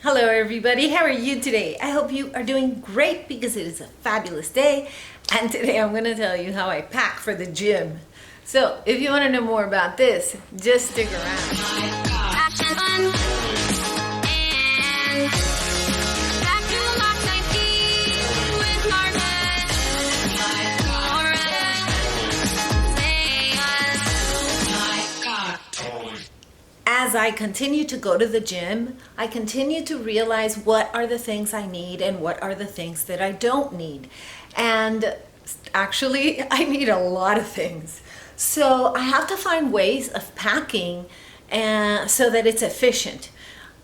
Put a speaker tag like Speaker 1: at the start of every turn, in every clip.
Speaker 1: Hello everybody, how are you today? I hope you are doing great because it is a fabulous day, and today I'm going to tell you how I pack for the gym. So if you want to know more about this, just stick around. As I continue to go to the gym, I continue to realize what are the things I need and what are the things that I don't need. And actually, I need a lot of things. So I have to find ways of packing so that it's efficient.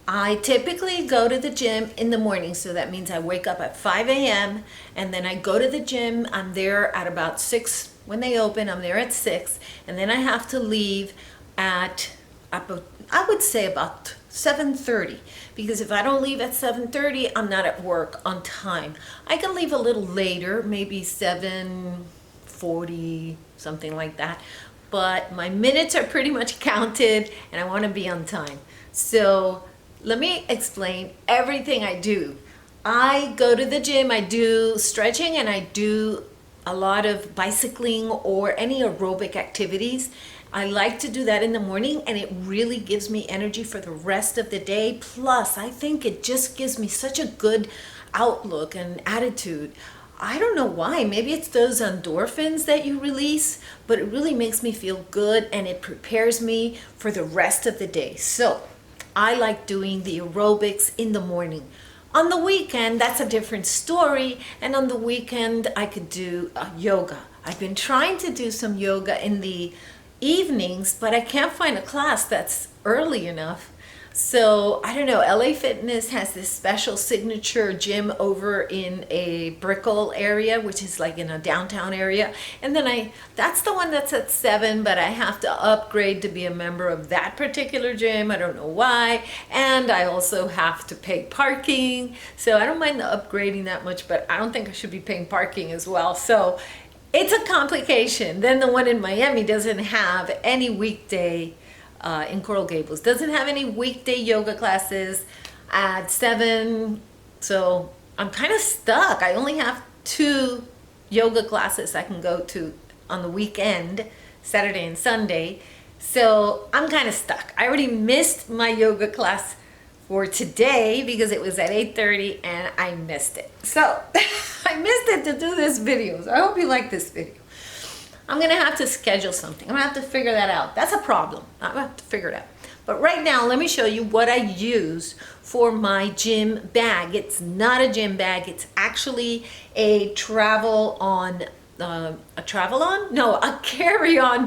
Speaker 1: I typically go to the gym in the morning, so that means I wake up at 5 a.m. and then I go to the gym. I'm there at about 6 when they open. I'm there at 6, and then I have to leave at I would say about 7:30, because if I don't leave at 7:30, I'm not at work on time. I can leave a little later, maybe 7:40, something like that. But my minutes are pretty much counted and I want to be on time. So let me explain everything I do. I go to the gym, I do stretching, and I do a lot of bicycling or any aerobic activities. I like to do that in the morning, and it really gives me energy for the rest of the day. Plus, I think it just gives me such a good outlook and attitude. I don't know why. Maybe it's those endorphins that you release, but it really makes me feel good, and it prepares me for the rest of the day. So I like doing the aerobics in the morning. On the weekend, that's a different story, and on the weekend, I could do yoga. I've been trying to do some yoga in the evenings, but I can't find a class that's early enough. So I don't know, LA Fitness has this special signature gym over in a Brickell area, which is like in a downtown area. And then that's the one that's at 7, but I have to upgrade to be a member of that particular gym. I don't know why. And I also have to pay parking. So I don't mind the upgrading that much, but I don't think I should be paying parking as well. So it's a complication. Then the one in Miami doesn't have any weekday, in Coral Gables, doesn't have any weekday yoga classes at 7. So I'm kind of stuck. I only have 2 yoga classes I can go to on the weekend, Saturday and Sunday. So I'm kind of stuck. I already missed my yoga class for today because it was at 8:30 and I missed it. So I missed it to do this video. So I hope you like this video. I'm gonna have to schedule something. I'm gonna have to figure that out. That's a problem. I'm gonna have to figure it out. But right now, let me show you what I use for my gym bag. It's not a gym bag. It's actually a carry-on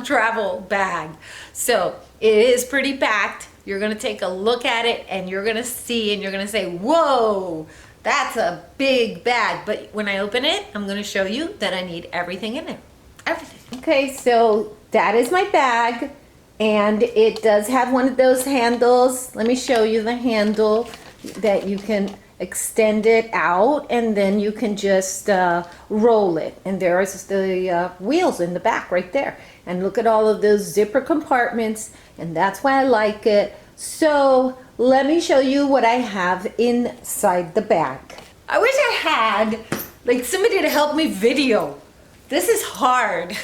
Speaker 1: travel bag. So it is pretty packed. You're gonna take a look at it and you're gonna see and you're gonna say, whoa, that's a big bag. But when I open it, I'm gonna show you that I need everything in there. Everything. Okay, so that is my bag, and it does have one of those handles. Let me show you the handle that you can extend it out, and then you can just roll it. And there's the wheels in the back right there. And look at all of those zipper compartments, and that's why I like it. So let me show you what I have inside the bag. I wish I had like somebody to help me video. This is hard.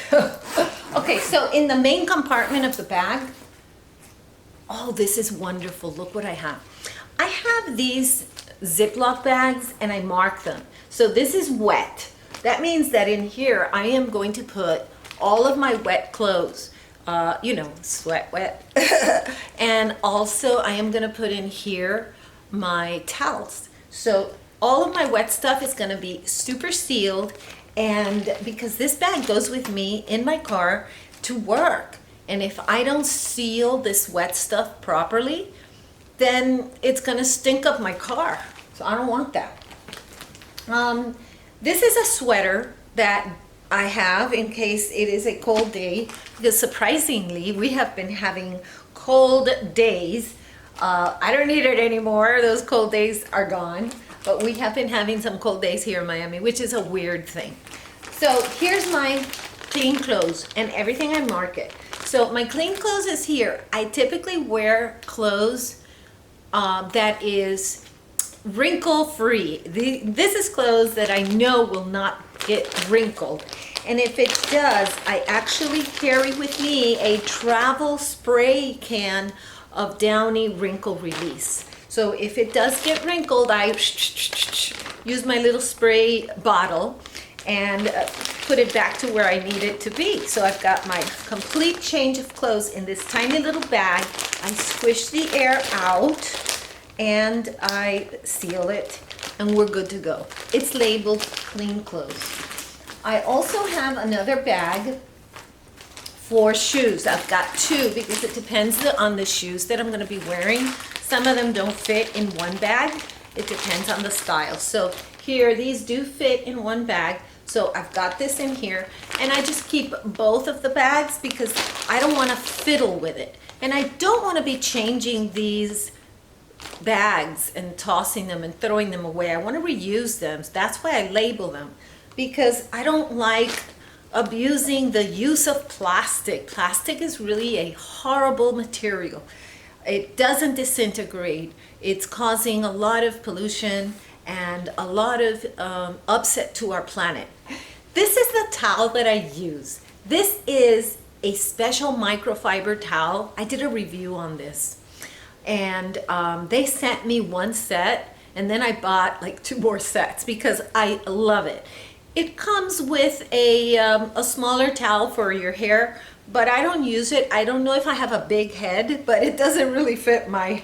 Speaker 1: Okay, so in the main compartment of the bag, oh, this is wonderful. Look what I have. I have these Ziploc bags and I mark them. So this is wet. That means that in here, I am going to put all of my wet clothes, sweat wet. And also I am gonna put in here my towels. So all of my wet stuff is gonna be super sealed, and because this bag goes with me in my car to work. And if I don't seal this wet stuff properly, then it's gonna stink up my car. So I don't want that. This is a sweater that I have in case it is a cold day, because surprisingly, we have been having cold days. I don't need it anymore. Those cold days are gone. But we have been having some cold days here in Miami, which is a weird thing. So here's my clean clothes and everything I mark it. So my clean clothes is here. I typically wear clothes that is wrinkle free. This is clothes that I know will not get wrinkled. And if it does, I actually carry with me a travel spray can of Downy Wrinkle Release. So if it does get wrinkled, I use my little spray bottle and put it back to where I need it to be. So I've got my complete change of clothes in this tiny little bag. I squish the air out and I seal it, and we're good to go. It's labeled clean clothes. I also have another bag for shoes. I've got two because it depends on the shoes that I'm going to be wearing. Some of them don't fit in one bag. It depends on the style. So here, these do fit in one bag. So I've got this in here, and I just keep both of the bags because I don't want to fiddle with it. And I don't want to be changing these bags and tossing them and throwing them away. I want to reuse them. That's why I label them, because I don't like abusing the use of plastic. Plastic is really a horrible material. It doesn't disintegrate. It's causing a lot of pollution and a lot of upset to our planet. This is the towel that I use. This is a special microfiber towel. I did a review on this, and they sent me one set, and then I bought like 2 more sets because I love it. It comes with a smaller towel for your hair, but I don't use it. I don't know if I have a big head, but it doesn't really fit my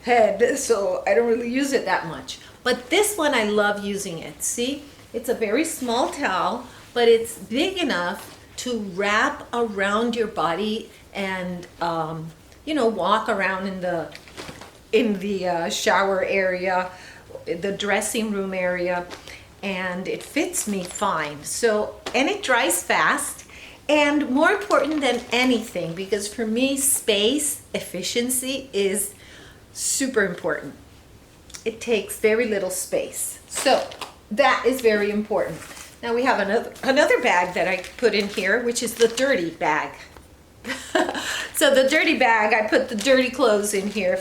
Speaker 1: head, so I don't really use it that much. But this one, I love using it. See, it's a very small towel, but it's big enough to wrap around your body and you know, walk around in the shower area, the dressing room area, and it fits me fine. So, and it dries fast, and more important than anything, because for me, space efficiency is super important. It takes very little space. So that is very important. Now we have another bag that I put in here, which is the dirty bag. So the dirty bag, I put the dirty clothes in here.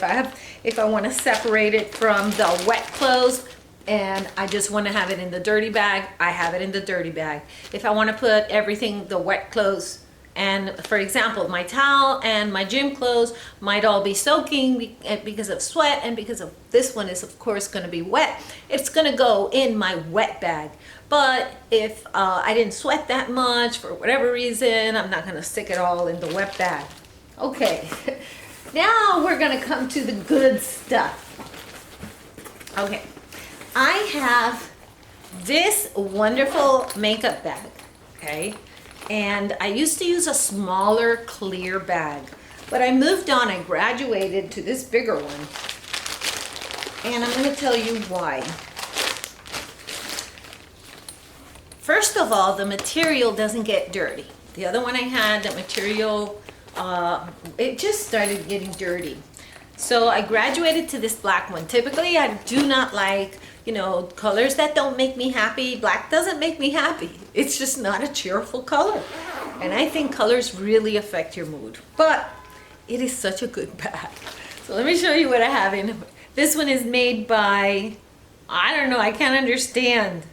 Speaker 1: If I want to separate it from the wet clothes, and I just want to have it in the dirty bag, I have it in the dirty bag. If I want to put everything, the wet clothes, and for example, my towel and my gym clothes might all be soaking because of sweat, and because of this one is of course going to be wet, it's going to go in my wet bag. But if I didn't sweat that much for whatever reason, I'm not going to stick it all in the wet bag. Okay, now we're going to come to the good stuff. Okay, I have this wonderful makeup bag, okay? And I used to use a smaller clear bag, but I moved on. I graduated to this bigger one, and I'm going to tell you why. First of all, the material doesn't get dirty. The other one I had, the material, it just started getting dirty. So I graduated to this black one. Typically, I do not like, you know, colors that don't make me happy. Black doesn't make me happy. It's just not a cheerful color. And I think colors really affect your mood. But it is such a good bag. So let me show you what I have in. This one is made by, I don't know, I can't understand.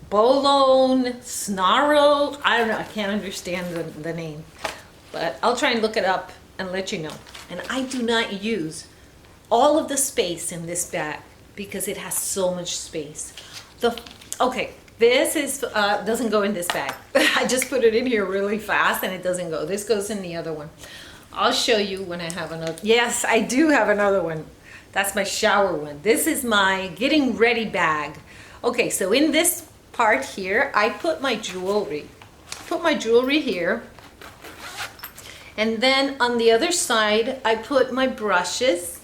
Speaker 1: Bolone, Snarl, I don't know, I can't understand the name. But I'll try and look it up and let you know. And I do not use all of the space in this bag because it has so much space. Okay, this is doesn't go in this bag. I just put it in here really fast and it doesn't go. This goes in the other one. I'll show you when I have another. Yes, I do have another one. That's my shower one. This is my getting ready bag. Okay, so in this part here, I put my jewelry. Put my jewelry here. And then on the other side, I put my brushes.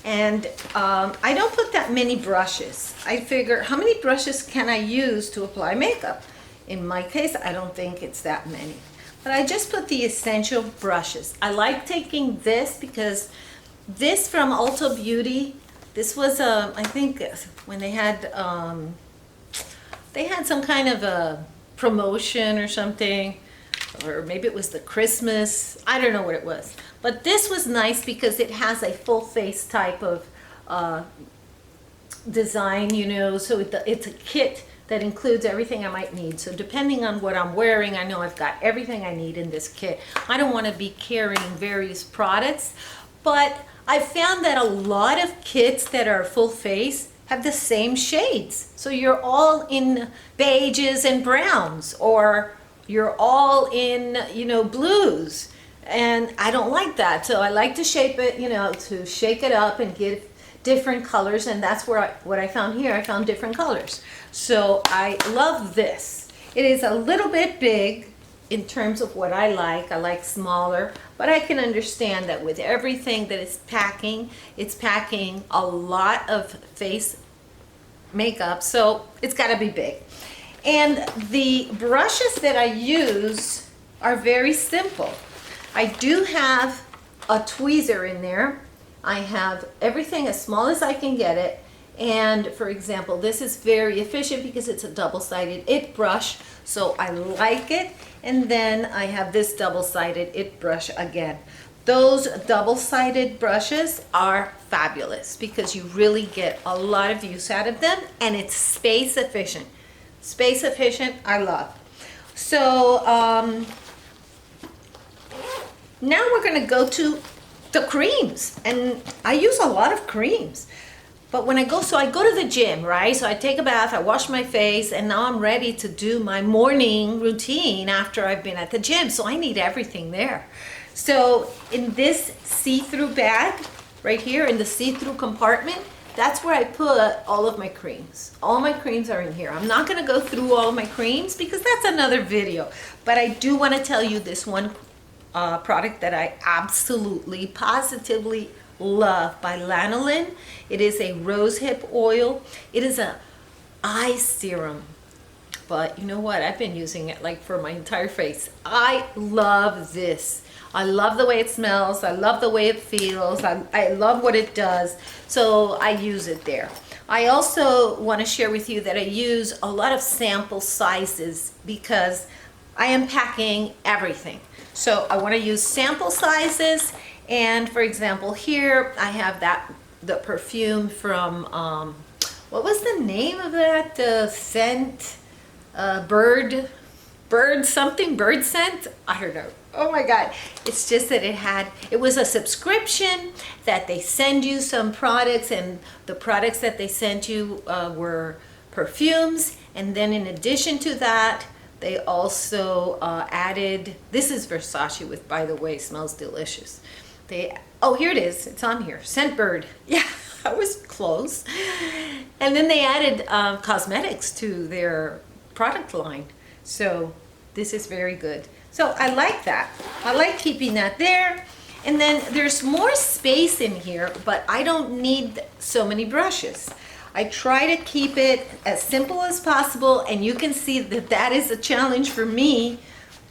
Speaker 1: And I don't put that many brushes. I figure, how many brushes can I use to apply makeup? In my case, I don't think it's that many. But I just put the essential brushes. I like taking this because this from Ulta Beauty, this was, I think, when they had some kind of a promotion or something, or maybe it was the Christmas, I don't know what it was. But this was nice because it has a full face type of design, you know, so it's a kit that includes everything I might need. So depending on what I'm wearing, I know I've got everything I need in this kit. I don't want to be carrying various products, but I found that a lot of kits that are full face have the same shades. So you're all in beiges and browns, or you're all in, you know, blues. And I don't like that. So I like to shape it, you know, to shake it up and give different colors. And that's where what I found here. I found different colors. So I love this. It is a little bit big in terms of what I like. I like smaller, but I can understand that with everything that it's packing a lot of face makeup. So it's got to be big. And the brushes that I use are very simple. I do have a tweezer in there. I have everything as small as I can get it. And for example, this is very efficient because it's a double-sided it brush, so I like it. And then I have this double-sided it brush again. Those double-sided brushes are fabulous because you really get a lot of use out of them, and it's space efficient. Space efficient, I love. So now we're going to go to the creams, and I use a lot of creams. But when I go to the gym, right? So I take a bath, I wash my face, and now I'm ready to do my morning routine after I've been at the gym. So I need everything there. So in this see-through bag right here, in the see-through compartment, that's where I put all of my creams. All my creams are in here. I'm not going to go through all of my creams because that's another video. But I do want to tell you this one product that I absolutely, positively love by Lanolin. It is a rosehip oil. It is a eye serum. But you know what? I've been using it like for my entire face. I love this. I love the way it smells. I love the way it feels. I love what it does. So I use it there. I also want to share with you that I use a lot of sample sizes because I am packing everything. So I want to use sample sizes. And for example, here I have the perfume from, what was the name of that? The scent, bird scent? I don't know. Oh my God. It's just that it was a subscription that they send you some products, and the products that they sent you were perfumes. And then in addition to that, they also added, this is Versace with, by the way, smells delicious. Oh, here it is. It's on here. Scentbird. Yeah, I was close. And then they added cosmetics to their product line. So this is very good. So I like that. I like keeping that there. And then there's more space in here, but I don't need so many brushes. I try to keep it as simple as possible, and you can see that that is a challenge for me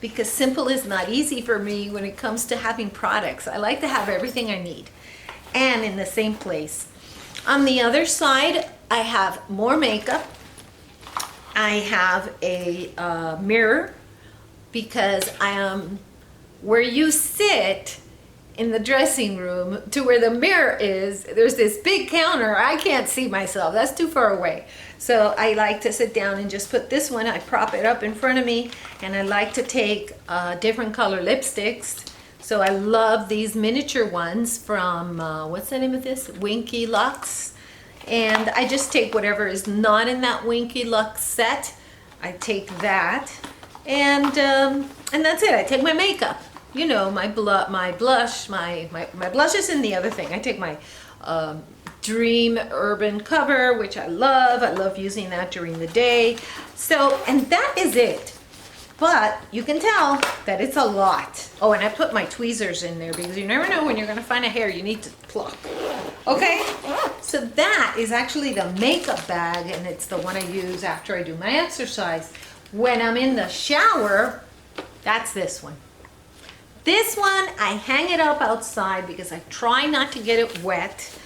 Speaker 1: because simple is not easy for me when it comes to having products. I like to have everything I need and in the same place. On the other side, I have more makeup. I have a mirror because I am where you sit in the dressing room to where the mirror is. There's this big counter. I can't see myself. That's too far away. So I like to sit down and just put this one. I prop it up in front of me, and I like to take different color lipsticks. So I love these miniature ones from, what's the name of this? Winky Lux. And I just take whatever is not in that Winky Lux set. I take that, and that's it. I take my makeup. You know, my blush, my blush is in the other thing. I take my Dream Urban Cover, which I love. I love using that during the day. So, and that is it. But you can tell that it's a lot. Oh, and I put my tweezers in there because you never know when you're going to find a hair you need to pluck. Okay? So that is actually the makeup bag, and it's the one I use after I do my exercise. When I'm in the shower, that's this one. This one, I hang it up outside because I try not to get it wet.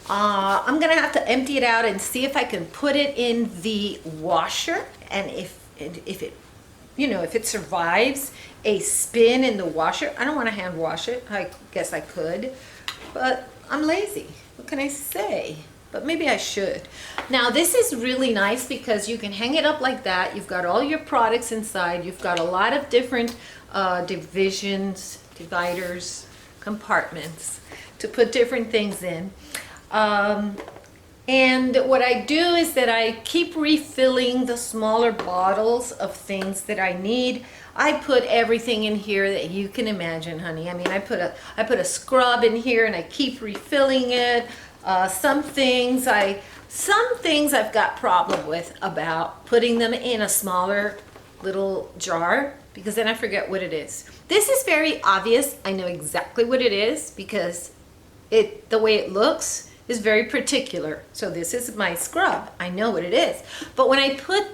Speaker 1: I'm gonna have to empty it out and see if I can put it in the washer, and if it, you know, if it survives a spin in the washer. I don't want to hand wash it. I guess I could, but I'm lazy. What can I say? but maybe I should. Now this is really nice because you can hang it up like that. You've got all your products inside. You've got a lot of different divisions, dividers, compartments to put different things in. And what I do is that I keep refilling the smaller bottles of things that I need. I put everything in here that you can imagine, honey. I mean, I put a scrub in here and I keep refilling it. Some things I've got problem with about putting them in a smaller little jar because then I forget what it is. This is very obvious. I know exactly what it is because the way it looks is very particular. So this is my scrub. I know what it is. But when I put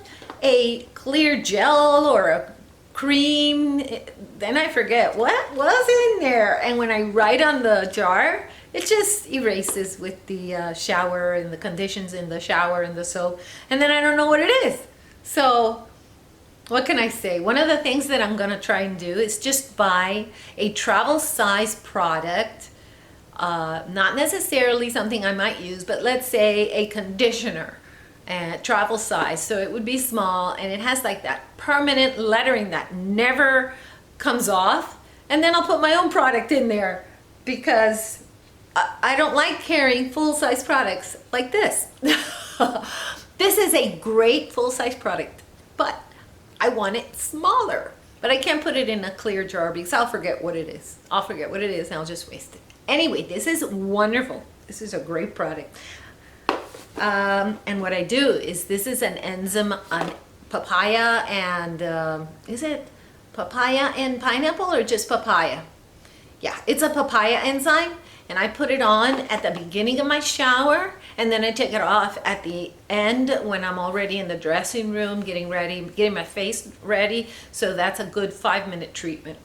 Speaker 1: a clear gel or a cream, then I forget what was in there. And when I write on the jar, it just erases with the shower and the conditions in the shower and the soap. And then I don't know what it is. So what can I say? One of the things that I'm gonna try and do is just buy a travel size product. Not necessarily something I might use, but let's say a conditioner and travel size. So it would be small and it has like that permanent lettering that never comes off. And then I'll put my own product in there because I don't like carrying full-size products like this. This is a great full-size product, but I want it smaller. But I can't put it in a clear jar because I'll forget what it is. I'll forget what it is and I'll just waste it. Anyway, this is wonderful. This is a great product. And what I do is this is an enzyme on papaya and, is it papaya and pineapple or just papaya? Yeah, it's a papaya enzyme and I put it on at the beginning of my shower and then I take it off at the end when I'm already in the dressing room, getting ready, getting my face ready. So that's a good 5-minute treatment.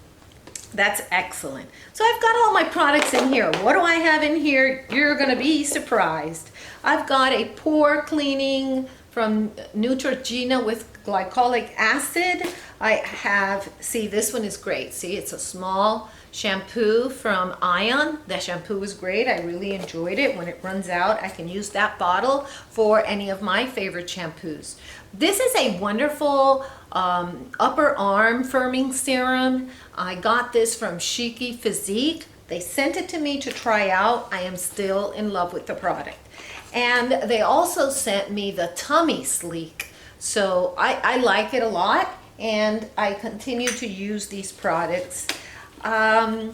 Speaker 1: That's excellent. So I've got all my products in here. What do I have in here? You're gonna be surprised. I've got a pore cleaning from Neutrogena with glycolic acid. I have, see, this one is great. See, it's a small shampoo from Ion. The shampoo is great. I really enjoyed it. When it runs out, I can use that bottle for any of my favorite shampoos. This is a wonderful upper arm firming serum. I got this from Chic Physique. They sent it to me to try out. I am still in love with the product. And they also sent me the Tummy Sleek. So I like it a lot and I continue to use these products. I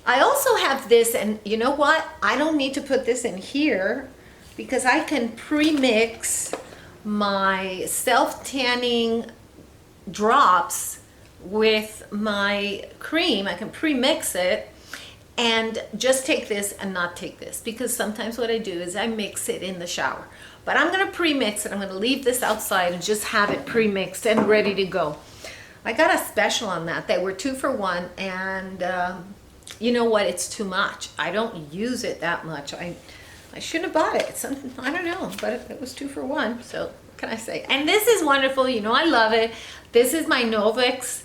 Speaker 1: also have this, and you know what? I don't need to put this in here because I can pre-mix my self-tanning drops with my cream. I can pre-mix it and just take this and not take this because sometimes what I do is I mix it in the shower. But I'm gonna pre-mix it. I'm gonna leave this outside and just have it pre-mixed and ready to go. I got a special on that. They were 2 for 1 and you know what? It's too much. I don't use it that much. I should have bought it. I don't know, but it was 2 for 1. So what can I say? And this is wonderful. You know, I love it. This is my Novix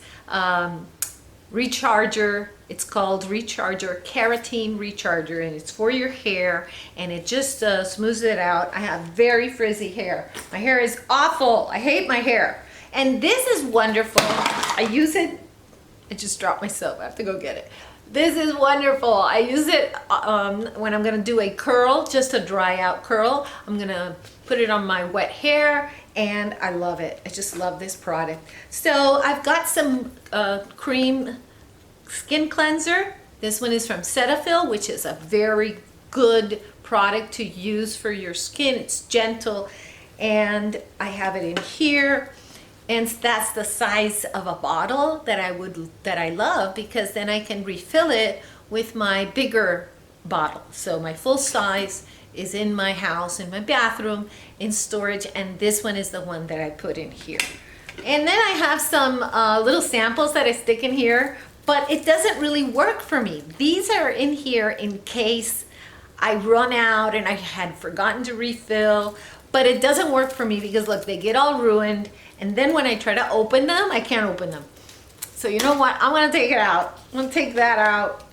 Speaker 1: recharger. It's called Recharger, Keratin Recharger, and it's for your hair, and it just smooths it out. I have very frizzy hair. My hair is awful. I hate my hair. And this is wonderful. I use it. I just dropped my soap. I have to go get it. This is wonderful. I use it when I'm gonna do a curl, just a dry out curl. I'm gonna put it on my wet hair and I love it. I just love this product. So I've got some cream skin cleanser. This one is from Cetaphil, which is a very good product to use for your skin. It's gentle and I have it in here. And that's the size of a bottle that I love because then I can refill it with my bigger bottle. So my full size is in my house, in my bathroom, in storage, and this one is the one that I put in here. And then I have some little samples that I stick in here, but it doesn't really work for me. These are in here in case I run out and I had forgotten to refill, but it doesn't work for me because look, they get all ruined. And then when I try to open them, I can't open them. So you know what? I'm gonna take it out. I'm gonna take that out.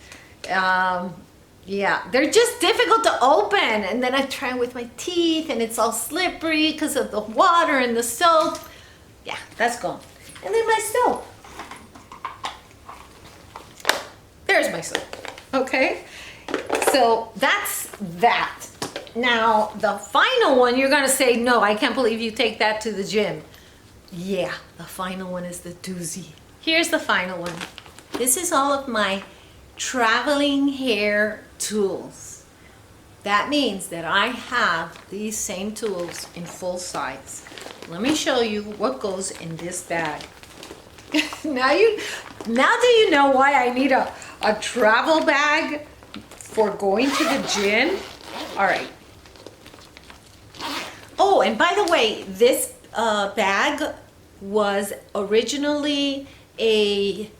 Speaker 1: Yeah, they're just difficult to open. And then I try with my teeth and it's all slippery because of the water and the soap. Yeah, that's gone. And then my soap. There's my soap. Okay, so that's that. Now, the final one, you're gonna say, no, I can't believe you take that to the gym. Yeah, the final one is the doozy. Here's the final one. This is all of my traveling hair tools. That means that I have these same tools in full size. Let me show you what goes in this bag. Now do you know why I need a travel bag for going to the gym? All right. Oh, and by the way, this bag was originally a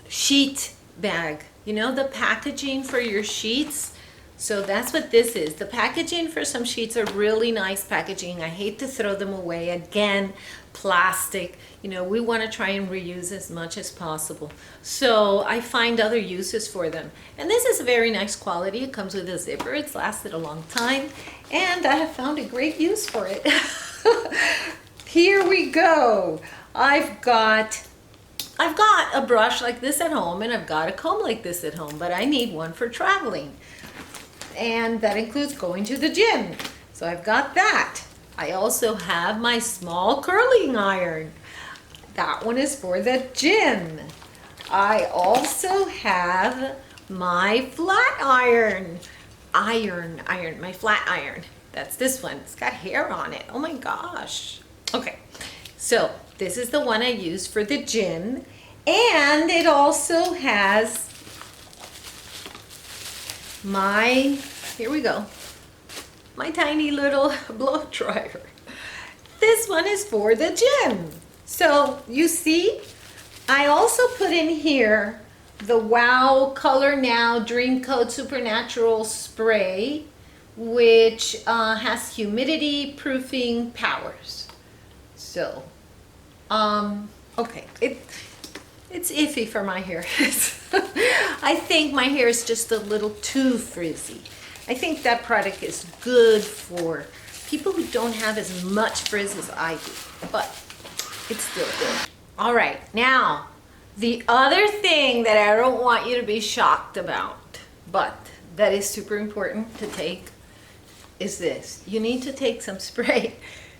Speaker 1: sheet bag. You know, the packaging for your sheets? So that's what this is. The packaging for some sheets are really nice packaging. I hate to throw them away. Again, plastic. You know, we want to try and reuse as much as possible. So I find other uses for them. And this is a very nice quality. It comes with a zipper. It's lasted a long time. And I have found a great use for it. Here we go. I've got a brush like this at home and I've got a comb like this at home, but I need one for traveling. And that includes going to the gym. So I've got that. I also have my small curling iron. That one is for the gym. I also have my flat iron. My flat iron. That's this one. It's got hair on it. Oh my gosh. Okay. So this is the one I use for the gym. And it also has here we go, my tiny little blow dryer. This one is for the gym. So you see, I also put in here the Wow Color Now Dream Coat Supernatural Spray, which has humidity proofing powers. So, okay, it's iffy for my hair. I think my hair is just a little too frizzy. I think that product is good for people who don't have as much frizz as I do, but it's still good. All right, now, the other thing that I don't want you to be shocked about, but that is super important to take, is this. You need to take some spray.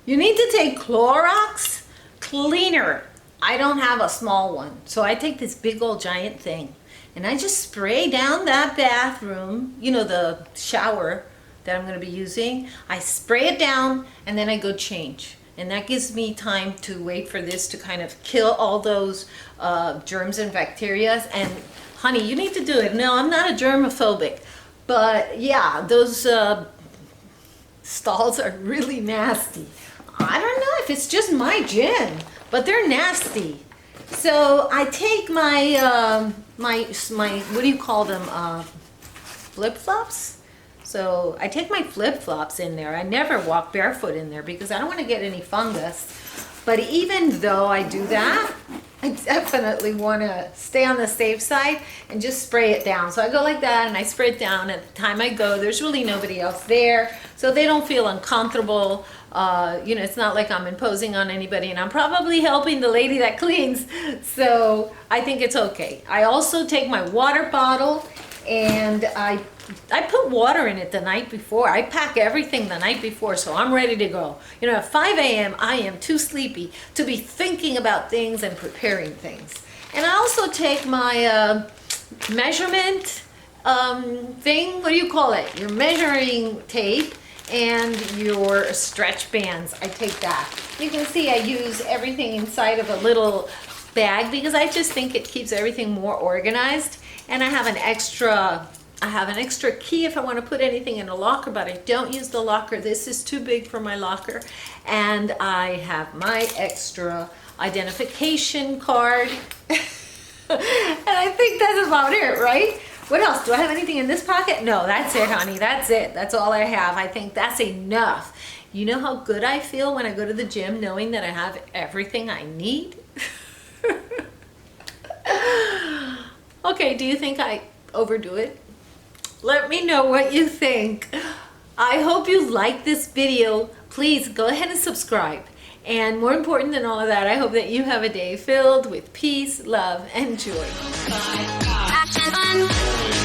Speaker 1: You need to take Clorox cleaner. I don't have a small one, so I take this big old giant thing and I just spray down that bathroom, you know, the shower that I'm going to be using. I spray it down and then I go change. And that gives me time to wait for this to kind of kill all those germs and bacteria. And honey, you need to do it. No, I'm not a germophobic, but yeah, those stalls are really nasty. I don't know if it's just my gym, but they're nasty. So I take my my what do you call them, flip-flops? So I take my flip-flops in there. I never walk barefoot in there because I don't want to get any fungus. But even though I do that, I definitely want to stay on the safe side and just spray it down. So I go like that and I spray it down. At the time I go, there's really nobody else there, so they don't feel uncomfortable. You know, it's not like I'm imposing on anybody, and I'm probably helping the lady that cleans. So I think it's okay. I also take my water bottle and I put water in it the night before. I pack everything the night before, so I'm ready to go. You know, at 5 a.m. I am too sleepy to be thinking about things and preparing things. And I also take my measurement thing. What do you call it? Your measuring tape and your stretch bands. I take that. You can see I use everything inside of a little bag because I just think it keeps everything more organized. And I have an extra key if I want to put anything in a locker, but I don't use the locker. This is too big for my locker. And I have my extra identification card. And I think that's about it, right? What else? Do I have anything in this pocket? No, that's it, honey. That's it. That's all I have. I think that's enough. You know how good I feel when I go to the gym knowing that I have everything I need? Okay, do you think I overdo it? Let me know what you think. I hope you like this video. Please go ahead and subscribe. And more important than all of that, I hope that you have a day filled with peace, love, and joy. Bye.